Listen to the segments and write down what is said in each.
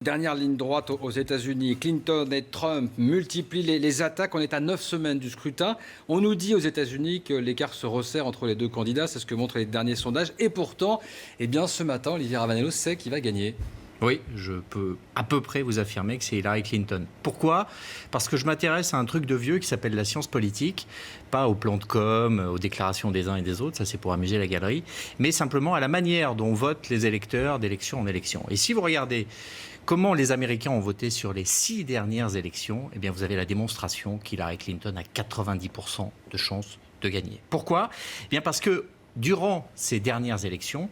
Dernière ligne droite aux États-Unis. Clinton et Trump multiplient les attaques. On est à 9 semaines du scrutin. On nous dit aux États-Unis que l'écart se resserre entre les deux candidats. C'est ce que montrent les derniers sondages. Et pourtant, ce matin, Olivier Ravanello sait qui va gagner. Oui, je peux à peu près vous affirmer que c'est Hillary Clinton. Pourquoi ? Parce que je m'intéresse à un truc de vieux qui s'appelle la science politique, pas au plan de com, aux déclarations des uns et des autres, ça c'est pour amuser la galerie, mais simplement à la manière dont votent les électeurs d'élection en élection. Et si vous regardez comment les Américains ont voté sur les 6 dernières élections, eh bien vous avez la démonstration qu'Hillary Clinton a 90% de chances de gagner. Pourquoi ? Eh bien parce que durant ces dernières élections,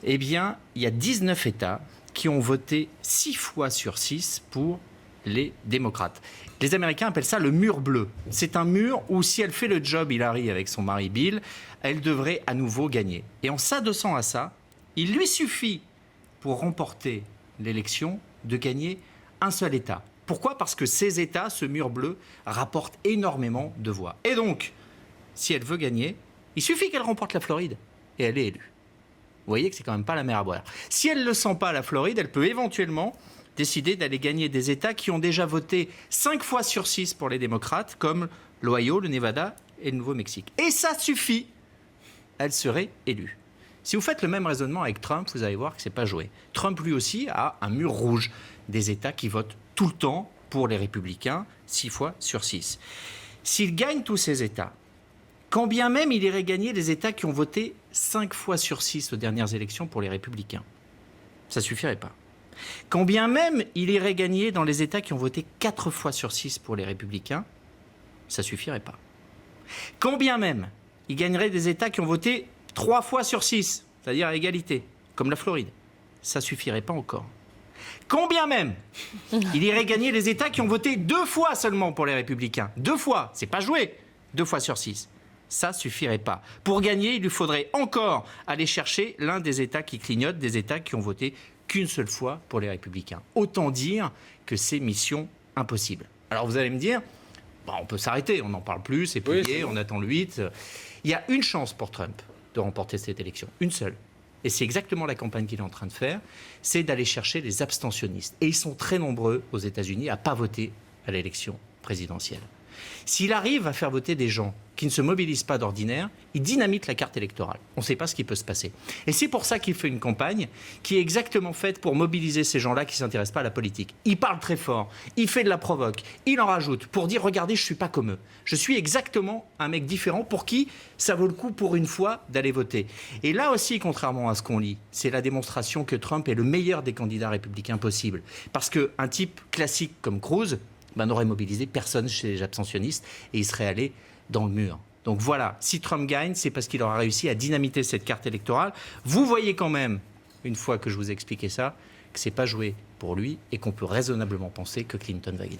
eh bien, il y a 19 États qui ont voté 6 fois sur 6 pour les démocrates. Les Américains appellent ça le mur bleu. C'est un mur où, si elle fait le job, Hillary, avec son mari Bill, elle devrait à nouveau gagner. Et en s'adossant à ça, il lui suffit, pour remporter l'élection, de gagner un seul État. Pourquoi ? Parce que ces États, ce mur bleu, rapporte énormément de voix. Et donc, si elle veut gagner, il suffit qu'elle remporte la Floride et elle est élue. Vous voyez que c'est quand même pas la mer à boire. Si elle ne le sent pas, la Floride, elle peut éventuellement décider d'aller gagner des États qui ont déjà voté 5 fois sur 6 pour les démocrates, comme l'Ohio, le Nevada et le Nouveau-Mexique. Et ça suffit, elle serait élue. Si vous faites le même raisonnement avec Trump, vous allez voir que c'est pas joué. Trump, lui aussi, a un mur rouge des États qui votent tout le temps pour les républicains, 6 fois sur 6. S'il gagne tous ces États, quand bien même il irait gagner les États qui ont voté 5 fois sur 6 aux dernières élections pour les Républicains, ça ne suffirait pas. Quand bien même il irait gagner dans les États qui ont voté 4 fois sur 6 pour les Républicains, ça ne suffirait pas. Quand bien même il gagnerait des États qui ont voté 3 fois sur 6, c'est-à-dire à égalité, comme la Floride, ça ne suffirait pas encore. Quand bien même il irait gagner les États qui ont voté 2 fois seulement pour les Républicains, 2 fois, c'est pas joué, 2 fois sur 6. Ça ne suffirait pas. Pour gagner, il lui faudrait encore aller chercher l'un des États qui clignotent, des États qui ont voté qu'une seule fois pour les Républicains. Autant dire que c'est mission impossible. Alors vous allez me dire, on peut s'arrêter, on n'en parle plus, c'est plié, on attend le 8. Il y a une chance pour Trump de remporter cette élection, une seule. Et c'est exactement la campagne qu'il est en train de faire, c'est d'aller chercher les abstentionnistes. Et ils sont très nombreux aux États-Unis à ne pas voter à l'élection présidentielle. S'il arrive à faire voter des gens qui ne se mobilisent pas d'ordinaire, il dynamite la carte électorale. On ne sait pas ce qui peut se passer. Et c'est pour ça qu'il fait une campagne qui est exactement faite pour mobiliser ces gens-là qui ne s'intéressent pas à la politique. Il parle très fort, il fait de la provoque, il en rajoute pour dire « Regardez, je ne suis pas comme eux. Je suis exactement un mec différent pour qui ça vaut le coup pour une fois d'aller voter. » Et là aussi, contrairement à ce qu'on lit, c'est la démonstration que Trump est le meilleur des candidats républicains possibles. Parce qu'un type classique comme Cruz n'aurait mobilisé personne chez les abstentionnistes et il serait allé dans le mur. Donc voilà, si Trump gagne, c'est parce qu'il aura réussi à dynamiter cette carte électorale. Vous voyez quand même, une fois que je vous ai expliqué ça, que ce n'est pas joué pour lui et qu'on peut raisonnablement penser que Clinton va gagner.